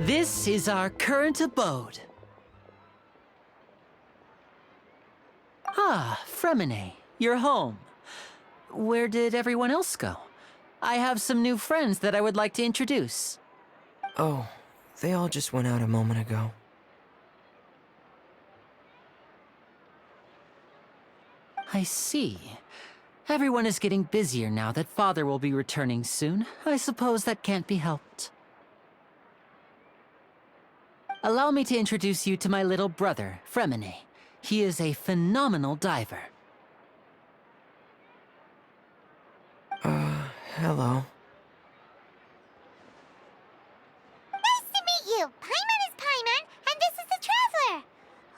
This is our current abode. Ah, Fremine, you're home. Where did everyone else go? I have some new friends that I would like to introduce. Oh, they all just went out a moment ago. I see. Everyone is getting busier now that Father will be returning soon. I suppose that can't be helped. Allow me to introduce you to my little brother, Fremine. He is a phenomenal diver. Hello. Nice to meet you! Paimon is Paimon, and this is the Traveler!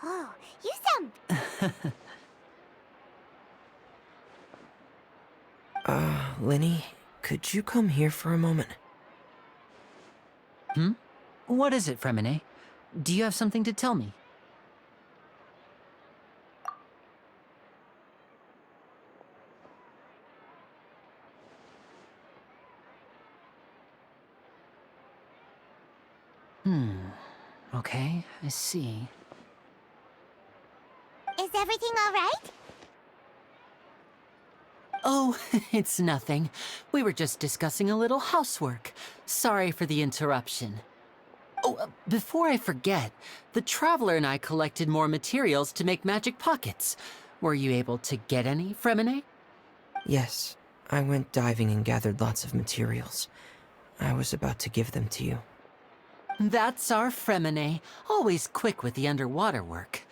Oh, you sound... Linny, could you come here for a moment? What is it, Fremine? Do you have something to tell me? Okay, I see. Is everything all right? Oh, it's nothing. We were just discussing a little housework. Sorry for the interruption. Oh, before I forget, the Traveler and I collected more materials to make magic pockets. Were you able to get any, Fremine? Yes, I went diving and gathered lots of materials. I was about to give them to you. That's our Fremine, always quick with the underwater work.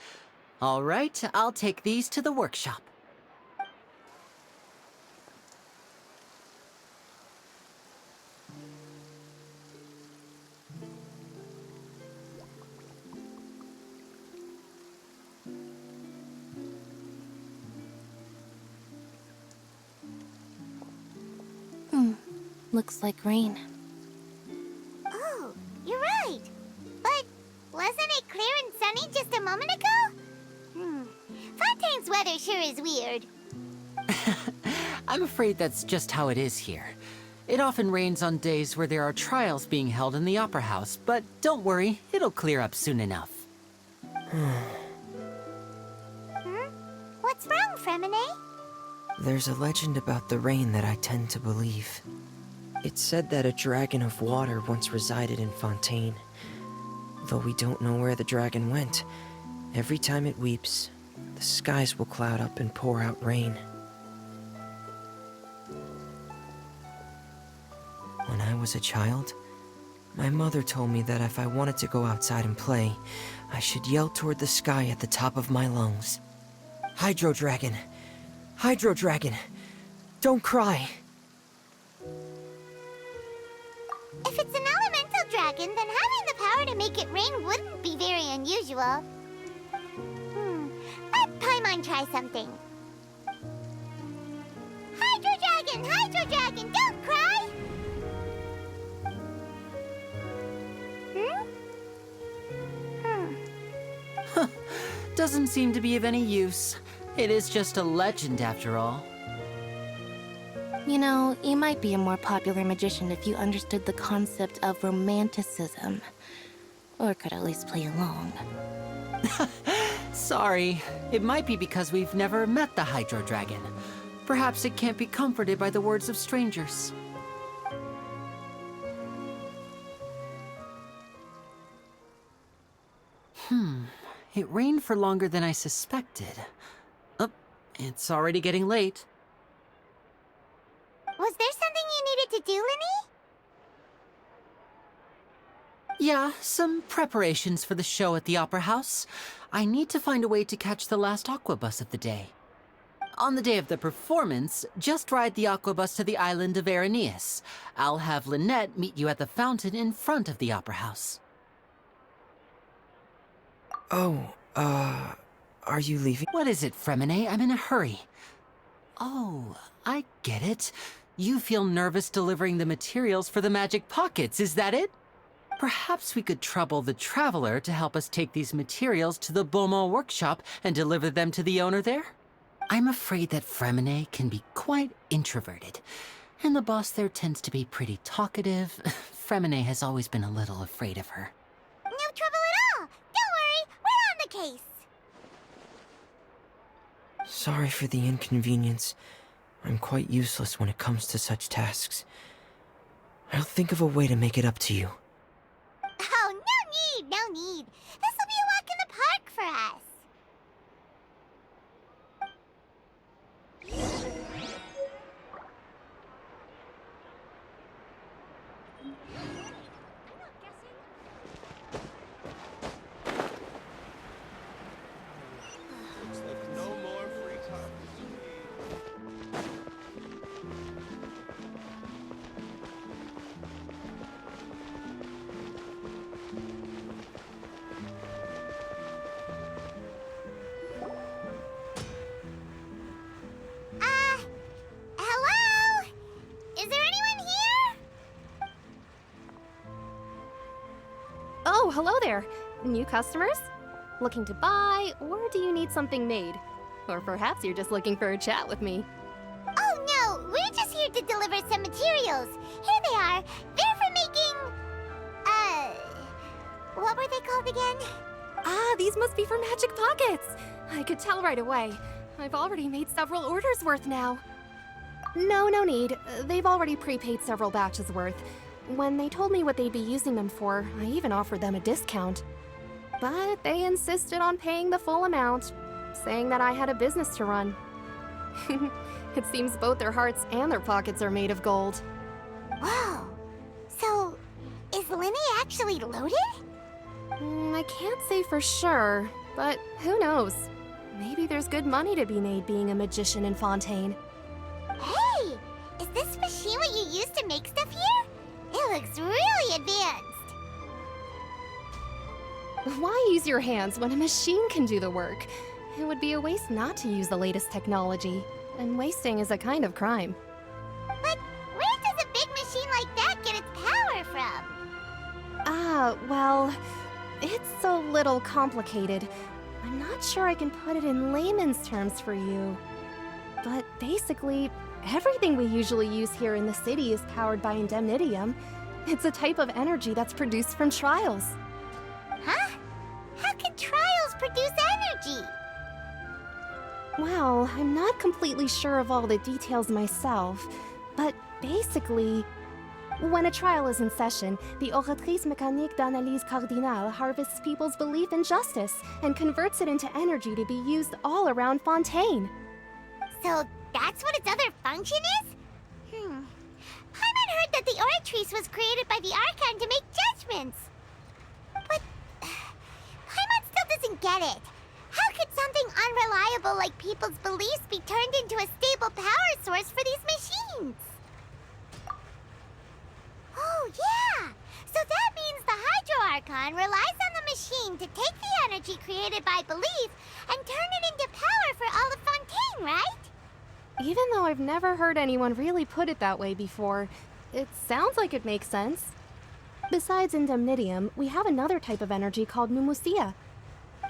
All right, I'll take these to the workshop. Looks like rain. Oh, you're right. But wasn't it clear and sunny just a moment ago? Fontaine's weather sure is weird. I'm afraid that's just how it is here. It often rains on days where there are trials being held in the Opera House, but don't worry, it'll clear up soon enough. What's wrong, Fremine? There's a legend about the rain that I tend to believe. It's said that a dragon of water once resided in Fontaine. Though we don't know where the dragon went, every time it weeps, the skies will cloud up and pour out rain. When I was a child, my mother told me that if I wanted to go outside and play, I should yell toward the sky at the top of my lungs. Hydro Dragon! Hydro Dragon! Don't cry! If it's an elemental dragon, then having the power to make it rain wouldn't be very unusual. Let Paimon try something. Hydro Dragon, don't cry! Doesn't seem to be of any use. It is just a legend after all. You know, you might be a more popular magician if you understood the concept of romanticism. Or could at least play along. Sorry, it might be because we've never met the Hydro Dragon. Perhaps it can't be comforted by the words of strangers. It rained for longer than I suspected. Oh, it's already getting late. Was there something you needed to do, Linny? Yeah, some preparations for the show at the Opera House. I need to find a way to catch the last aqua bus of the day. On the day of the performance, just ride the aqua bus to the island of Aeneas. I'll have Lynette meet you at the fountain in front of the Opera House. Oh, are you leaving? What is it, Fremine? I'm in a hurry. Oh, I get it. You feel nervous delivering the materials for the magic pockets, is that it? Perhaps we could trouble the Traveler to help us take these materials to the Beaumont workshop and deliver them to the owner there? I'm afraid that Fremine can be quite introverted, and the boss there tends to be pretty talkative. Fremine has always been a little afraid of her. Sorry for the inconvenience. I'm quite useless when it comes to such tasks. I'll think of a way to make it up to you. Oh, no need, no need. This will be a walk in the park for us. Hello? Is there anyone here? Oh, hello there. New customers? Looking to buy, or do you need something made? Or perhaps you're just looking for a chat with me. Oh no, we're just here to deliver some materials. Here they are. They're for making... what were they called again? Ah, these must be for magic pockets. I could tell right away. I've already made several orders worth now. No need. They've already prepaid several batches worth. When they told me what they'd be using them for, I even offered them a discount. But they insisted on paying the full amount, saying that I had a business to run. It seems both their hearts and their pockets are made of gold. Whoa. So, is Linny actually loaded? I can't say for sure, but who knows? Maybe there's good money to be made being a magician in Fontaine. Hey! Is this machine what you use to make stuff here? It looks really advanced. Why use your hands when a machine can do the work? It would be a waste not to use the latest technology, and wasting is a kind of crime. But where does a big machine like that get its power from? Well, it's a little complicated. I'm not sure I can put it in layman's terms for you. But basically, everything we usually use here in the city is powered by indemnitium. It's a type of energy that's produced from trials. Huh? How can trials produce energy? Well, I'm not completely sure of all the details myself, but basically, when a trial is in session, the Oratrice Mécanique d'Analyse Cardinale harvests people's belief in justice and converts it into energy to be used all around Fontaine. So that's what its other function is? Paimon heard that the Oratrice was created by the Archon to make judgments. But Paimon still doesn't get it. How could something unreliable like people's beliefs be turned into a stable power source for these machines? Oh, yeah! So that means the Hydro Archon relies on the machine to take the energy created by belief and turn it into power for all of Fontaine, right? Even though I've never heard anyone really put it that way before, it sounds like it makes sense. Besides indemnitium, we have another type of energy called pneumosia.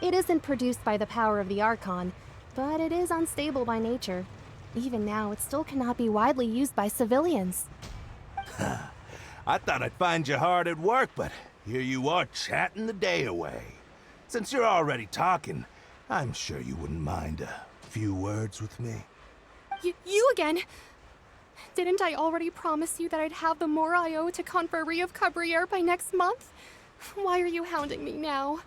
It isn't produced by the power of the Archon, but it is unstable by nature. Even now, it still cannot be widely used by civilians. I thought I'd find you hard at work, but here you are chatting the day away. Since you're already talking, I'm sure you wouldn't mind a few words with me. You again? Didn't I already promise you that I'd have the more I owe to Confrérie of Cabriere by next month? Why are you hounding me now?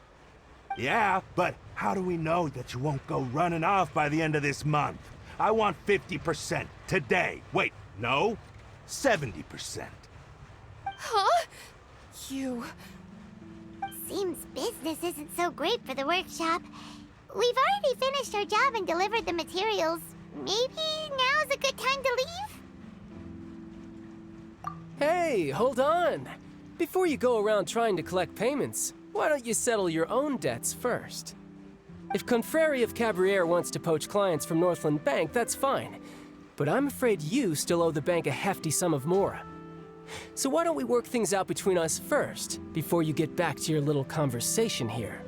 Yeah, but how do we know that you won't go running off by the end of this month? I want 50% today. Wait, no, 70%. Huh? You... Seems business isn't so great for the workshop. We've already finished our job and delivered the materials. Maybe now's a good time to leave? Hey, hold on! Before you go around trying to collect payments, why don't you settle your own debts first? If Confrérie of Cabriere wants to poach clients from Northland Bank, that's fine. But I'm afraid you still owe the bank a hefty sum of mora. So why don't we work things out between us first, before you get back to your little conversation here?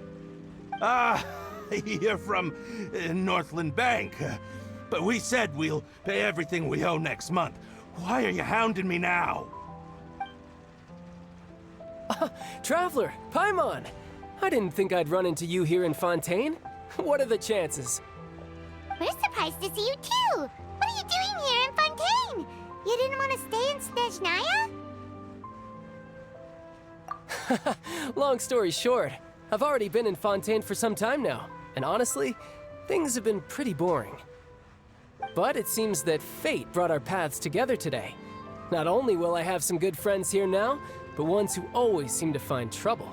You're from Northland Bank. But we said we'll pay everything we owe next month. Why are you hounding me now? Traveler, Paimon! I didn't think I'd run into you here in Fontaine. What are the chances? We're surprised nice to see you too. What are you doing here in Fontaine? You didn't want to stay in Snezhnaya? Long story short, I've already been in Fontaine for some time now, and honestly, things have been pretty boring. But it seems that fate brought our paths together today. Not only will I have some good friends here now, but ones who always seem to find trouble.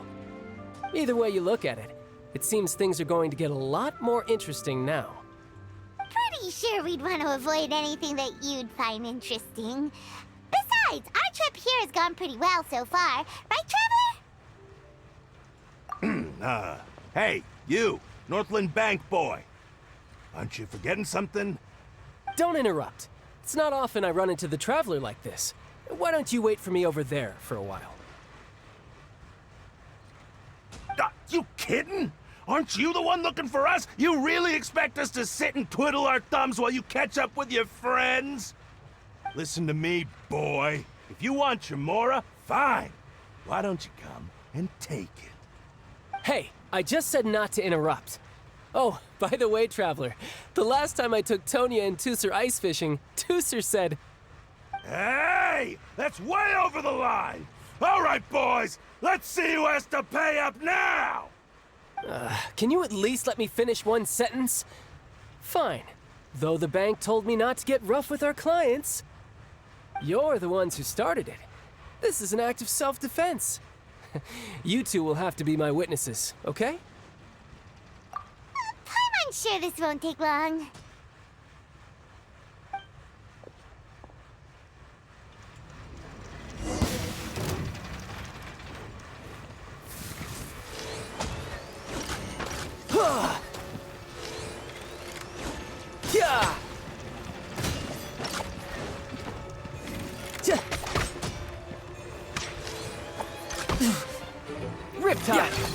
Either way you look at it, it seems things are going to get a lot more interesting now. Pretty sure we'd want to avoid anything that you'd find interesting. Besides, our trip here has gone pretty well so far. Right, Traveler? Hey, you, Northland Bank boy. Aren't you forgetting something? Don't interrupt. It's not often I run into the Traveler like this. Why don't you wait for me over there for a while? You kidding? Aren't you the one looking for us? You really expect us to sit and twiddle our thumbs while you catch up with your friends? Listen to me, boy. If you want your Mora, fine. Why don't you come and take it? Hey, I just said not to interrupt. Oh, by the way, Traveler, the last time I took Tonya and Tusser ice fishing, Tusser said, Hey! That's way over the line! All right, boys, let's see who has to pay up now! Can you at least let me finish one sentence? Fine. Though the bank told me not to get rough with our clients. You're the ones who started it. This is an act of self-defense. You two will have to be my witnesses, okay? I'm sure this won't take long. Yeah! Riptide!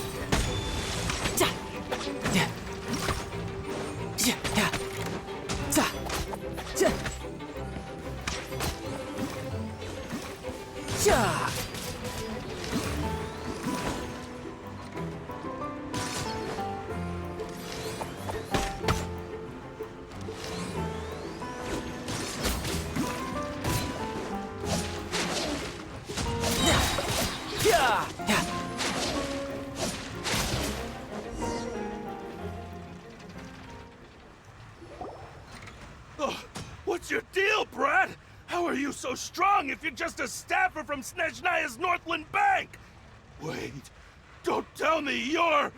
What's your deal, Brad? How are you so strong if you're just a staffer from Snezhnaya's Northland Bank? Wait, don't tell me you're...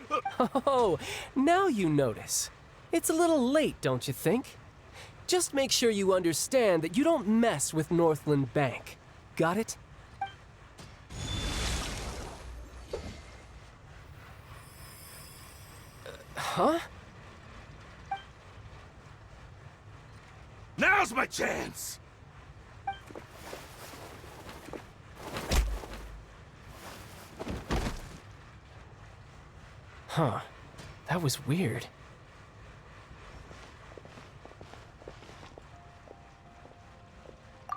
Oh, now you notice. It's a little late, don't you think? Just make sure you understand that you don't mess with Northland Bank. Got it? Huh? Now's my chance! Huh. That was weird.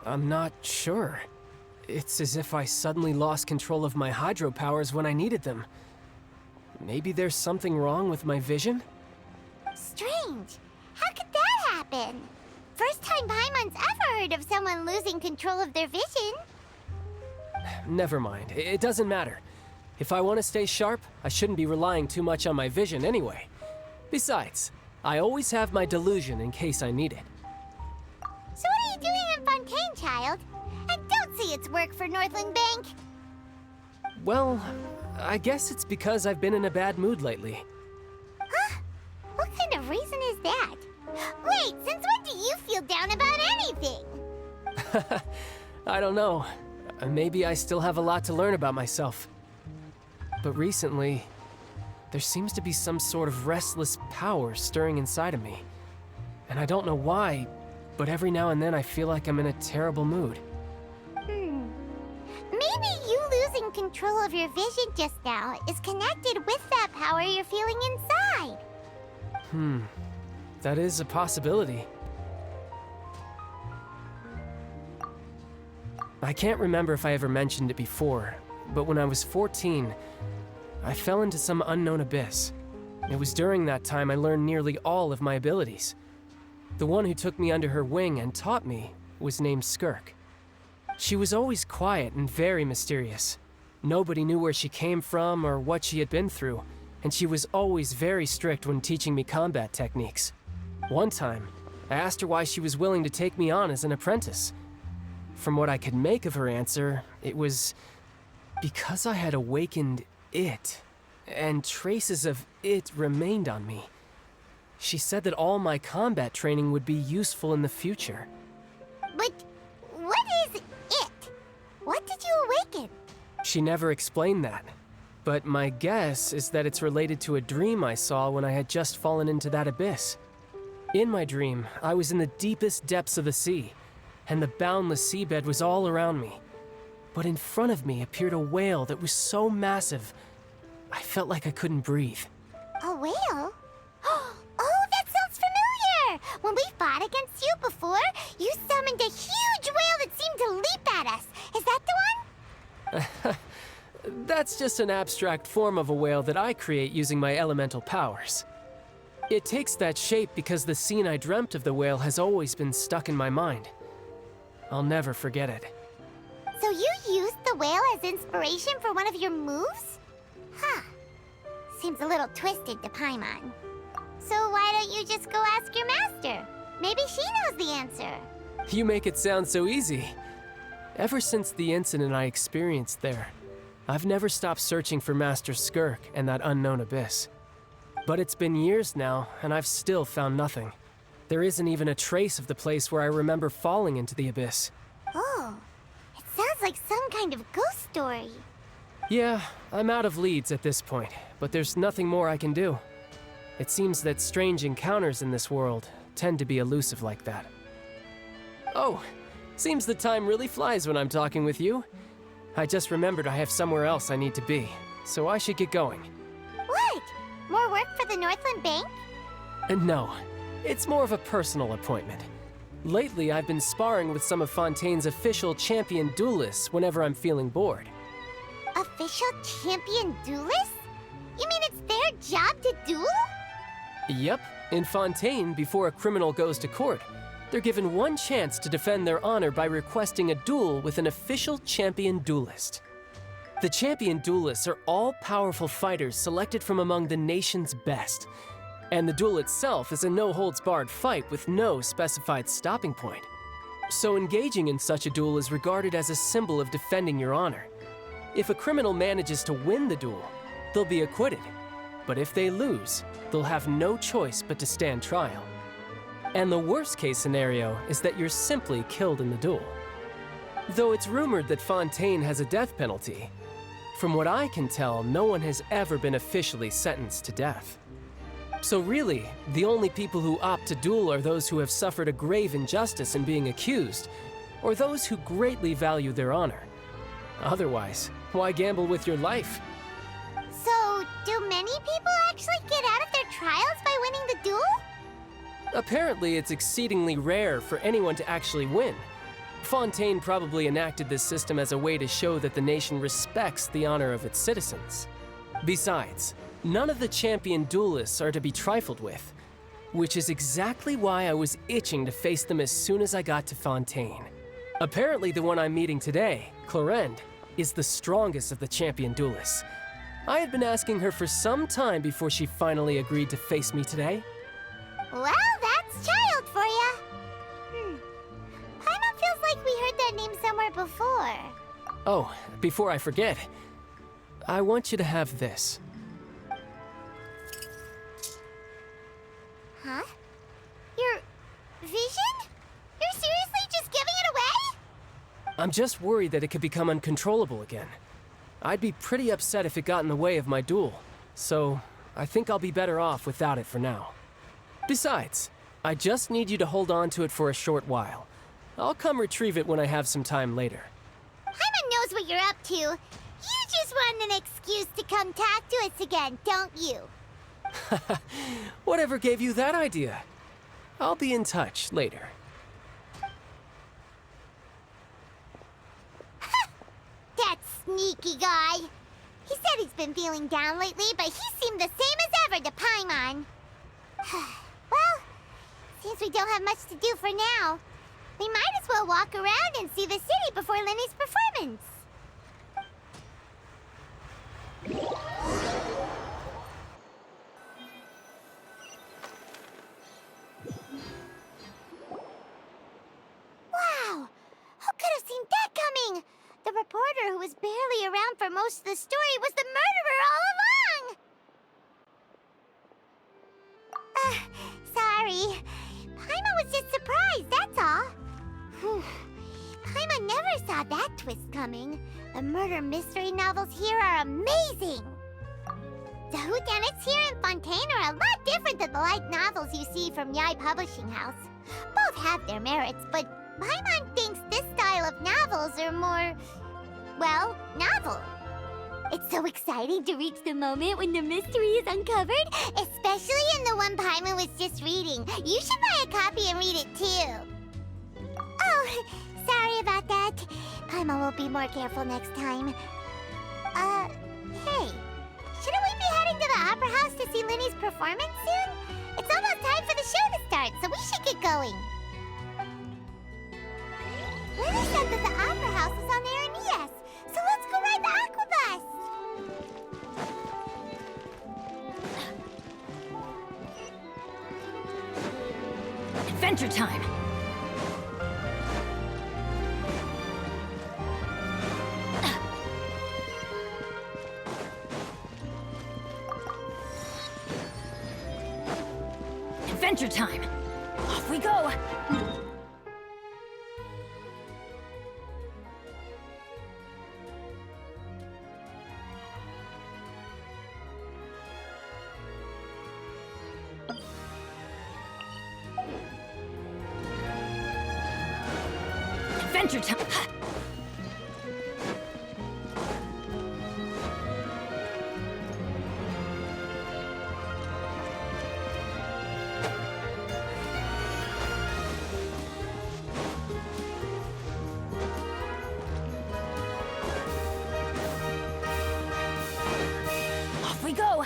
I'm not sure. It's as if I suddenly lost control of my hydro powers when I needed them. Maybe there's something wrong with my vision? Strange. How could that happen? First time Paimon's ever heard of someone losing control of their vision. Never mind. It doesn't matter. If I want to stay sharp, I shouldn't be relying too much on my vision anyway. Besides, I always have my delusion in case I need it. So what are you doing in Fontaine, child? I don't see its work for Northland Bank. Well, I guess it's because I've been in a bad mood lately. Huh? What kind of reason is that? Wait, since when do you feel down about anything? I don't know. Maybe I still have a lot to learn about myself. But recently, there seems to be some sort of restless power stirring inside of me. And I don't know why, but every now and then I feel like I'm in a terrible mood. Maybe you losing control of your vision just now is connected with that power you're feeling inside. That is a possibility. I can't remember if I ever mentioned it before, but when I was 14, I fell into some unknown abyss. It was during that time I learned nearly all of my abilities. The one who took me under her wing and taught me was named Skirk. She was always quiet and very mysterious. Nobody knew where she came from or what she had been through, and she was always very strict when teaching me combat techniques. One time, I asked her why she was willing to take me on as an apprentice. From what I could make of her answer, it was because I had awakened it, and traces of it remained on me. She said that all my combat training would be useful in the future. But what is it? What did you awaken? She never explained that, but my guess is that it's related to a dream I saw when I had just fallen into that abyss. In my dream, I was in the deepest depths of the sea, and the boundless seabed was all around me. But in front of me appeared a whale that was so massive, I felt like I couldn't breathe. A whale? Oh, that sounds familiar! When we fought against you before, you summoned a huge whale that seemed to leap at us. Is that the one? That's just an abstract form of a whale that I create using my elemental powers. It takes that shape because the scene I dreamt of the whale has always been stuck in my mind. I'll never forget it. So you used the whale as inspiration for one of your moves? Huh. Seems a little twisted to Paimon. So why don't you just go ask your master? Maybe she knows the answer. You make it sound so easy. Ever since the incident I experienced there, I've never stopped searching for Master Skirk and that unknown abyss. But it's been years now, and I've still found nothing. There isn't even a trace of the place where I remember falling into the abyss. Oh, it sounds like some kind of ghost story. Yeah, I'm out of leads at this point, but there's nothing more I can do. It seems that strange encounters in this world tend to be elusive like that. Oh, seems the time really flies when I'm talking with you. I just remembered I have somewhere else I need to be, so I should get going. What? More work for the Northland Bank? And no, it's more of a personal appointment. Lately, I've been sparring with some of Fontaine's official champion duelists whenever I'm feeling bored. Official champion duelists? You mean it's their job to duel? Yep, in Fontaine, before a criminal goes to court, they're given one chance to defend their honor by requesting a duel with an official champion duelist. The champion duelists are all powerful fighters selected from among the nation's best, and the duel itself is a no-holds-barred fight with no specified stopping point. So engaging in such a duel is regarded as a symbol of defending your honor. If a criminal manages to win the duel, they'll be acquitted. But if they lose, they'll have no choice but to stand trial. And the worst-case scenario is that you're simply killed in the duel. Though it's rumored that Fontaine has a death penalty, from what I can tell, no one has ever been officially sentenced to death. So really, the only people who opt to duel are those who have suffered a grave injustice in being accused, or those who greatly value their honor. Otherwise, why gamble with your life? So, do many people actually get out of their trials by winning the duel? Apparently, it's exceedingly rare for anyone to actually win. Fontaine probably enacted this system as a way to show that the nation respects the honor of its citizens. Besides, none of the champion duelists are to be trifled with, which is exactly why I was itching to face them as soon as I got to Fontaine. Apparently, the one I'm meeting today, Clorinde, is the strongest of the champion duelists. I had been asking her for some time before she finally agreed to face me today. Well, that's child for ya. Paimon feels like we heard that name somewhere before. Oh, before I forget, I want you to have this. Huh? Your vision? You're seriously just giving it away? I'm just worried that it could become uncontrollable again. I'd be pretty upset if it got in the way of my duel, so I think I'll be better off without it for now. Besides, I just need you to hold on to it for a short while. I'll come retrieve it when I have some time later. Paimon knows what you're up to. You just want an excuse to come talk to us again, don't you? Whatever gave you that idea? I'll be in touch later. That sneaky guy. He said he's been feeling down lately, but he seemed the same as ever to Paimon. Well, Seems we don't have much to do for now. We might as well walk around and see the city before Lenny's performance. Wow! Who could have seen that coming? The reporter who was barely around for most of the story was the murderer all along! Sorry. Paimon was just surprised, that's all. Whew. Paimon never saw that twist coming. The murder mystery novels here are amazing! The whodunits here in Fontaine are a lot different than the light novels you see from Yai Publishing House. Both have their merits, but Paimon thinks this style of novels are more, well, novel. It's so exciting to reach the moment when the mystery is uncovered, especially in the one Paimon was just reading. You should buy a copy and read it too. Oh, sorry about that. Paimon will be more careful next time. Hey, shouldn't we be heading to the Opera House to see Linny's performance soon? It's almost time for the show to start, so we should get going. Linny said that the Opera House is on Aranias, so let's go ride the Aquabus! Adventure time! Adventure time! Off we go! Adventure time! Off we go!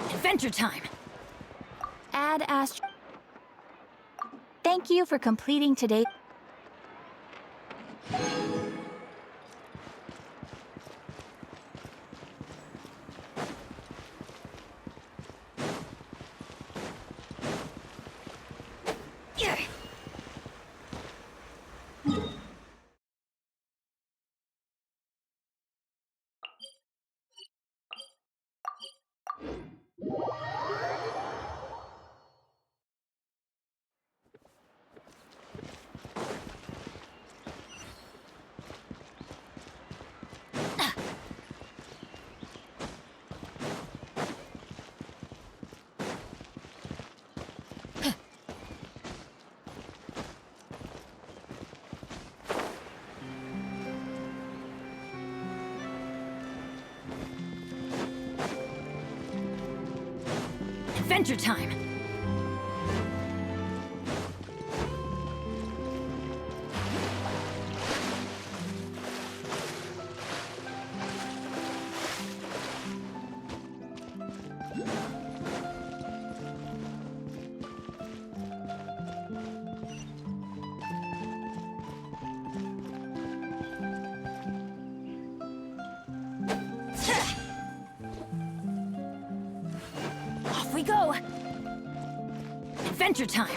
Adventure time! Ad Astro. Thank you for completing today. Adventure time! Off we go! Adventure time!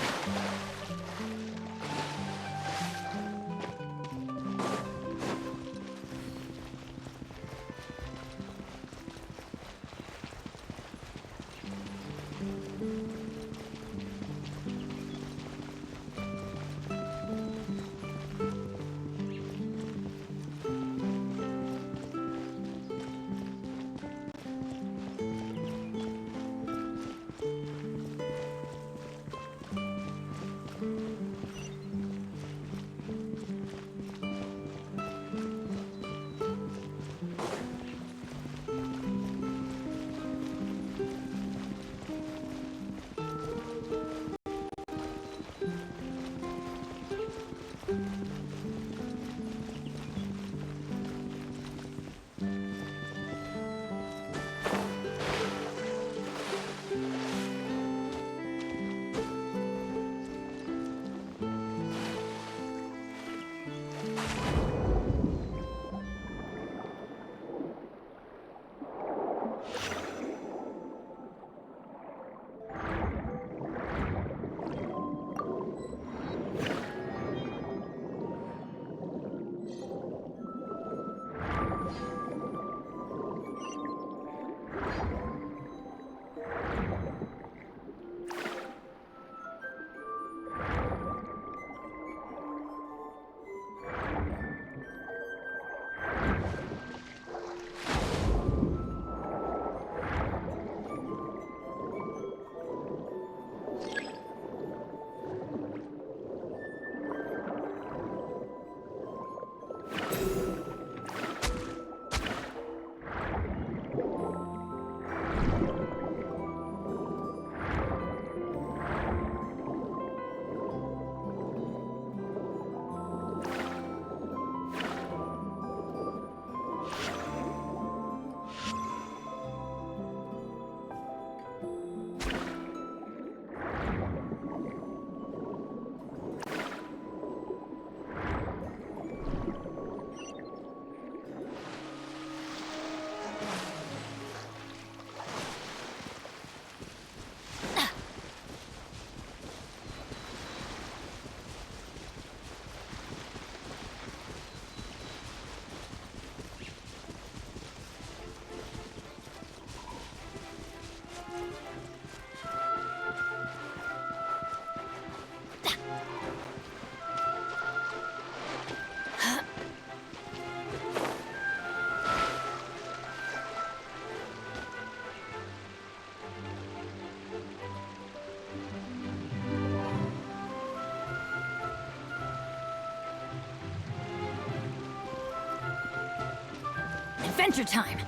adventure time!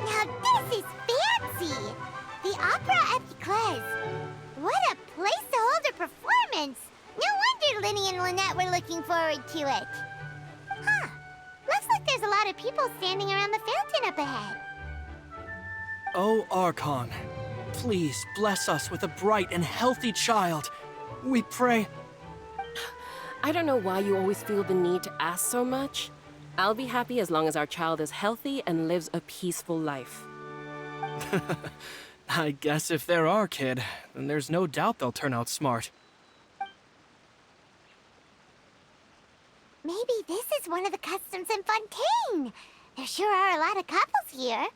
Now this is fancy! The Opera at Eclairs. What a place to hold a performance! No wonder Linny and Lynette were looking forward to it. Huh. Looks like there's a lot of people standing around the fountain up ahead. Oh, Archon, please bless us with a bright and healthy child. We pray. I don't know why you always feel the need to ask so much. I'll be happy as long as our child is healthy and lives a peaceful life. I guess if they're our kid, then there's no doubt they'll turn out smart. Maybe this is one of the customs in Fontaine. There sure are a lot of couples here.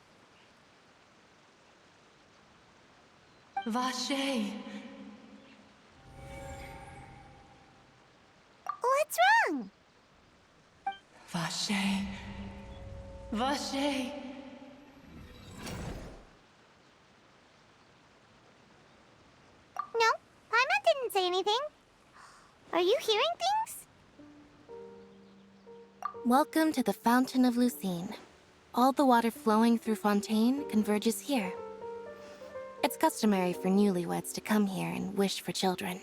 Vache. What's wrong? Vache. Vache. No, Paimon didn't say anything. Are you hearing things? Welcome to the Fountain of Lucine. All the water flowing through Fontaine converges here. It's customary for newlyweds to come here and wish for children.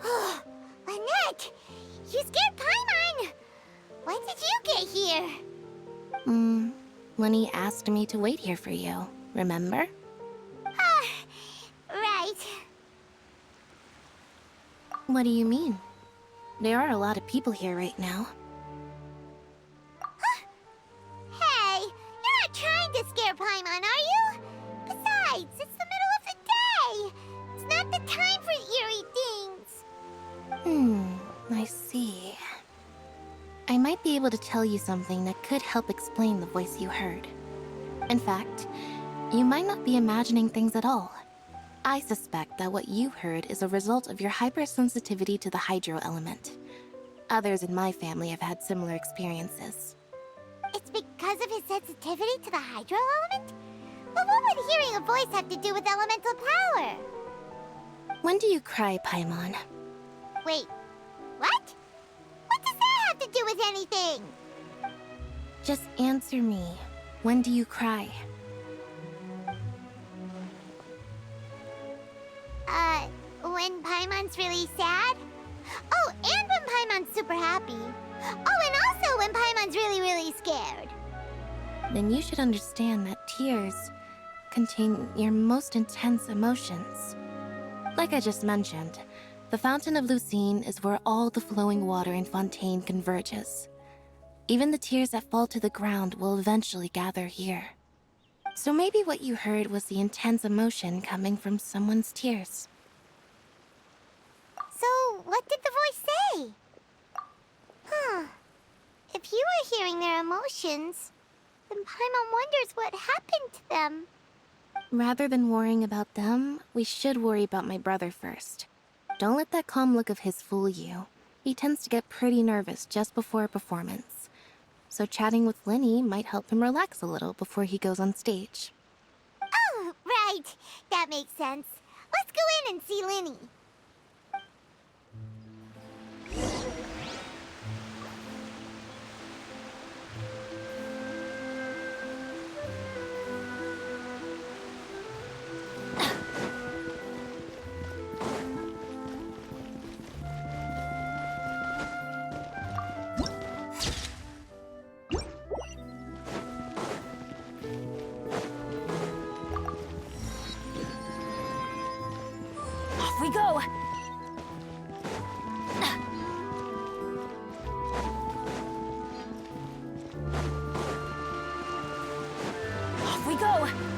Ah! Lynette! You scared Paimon! When did you get here? Lenny asked me to wait here for you, remember? Ah, right. What do you mean? There are a lot of people here right now. Hey, you're not trying to scare Paimon, are you? Besides, it's the middle of the day. It's not the time for eerie things. I see. I might be able to tell you something that could help explain the voice you heard. In fact, you might not be imagining things at all. I suspect that what you heard is a result of your hypersensitivity to the hydro element. Others in my family have had similar experiences. It's because of his sensitivity to the hydro element? But what would hearing a voice have to do with elemental power? When do you cry, Paimon? Wait, what? What does that have to do with anything? Just answer me. When do you cry? When Paimon's really sad? Oh, and when Paimon's super happy. Oh, and also when Paimon's really, really scared. Then you should understand that tears contain your most intense emotions. Like I just mentioned, the Fountain of Lucine is where all the flowing water in Fontaine converges. Even the tears that fall to the ground will eventually gather here. So maybe what you heard was the intense emotion coming from someone's tears. So, what did the voice say? Huh. If you were hearing their emotions, then Paimon wonders what happened to them. Rather than worrying about them, we should worry about my brother first. Don't let that calm look of his fool you. He tends to get pretty nervous just before a performance. So chatting with Linny might help him relax a little before he goes on stage. Oh, right. That makes sense. Let's go in and see Linny. Off we go! we go!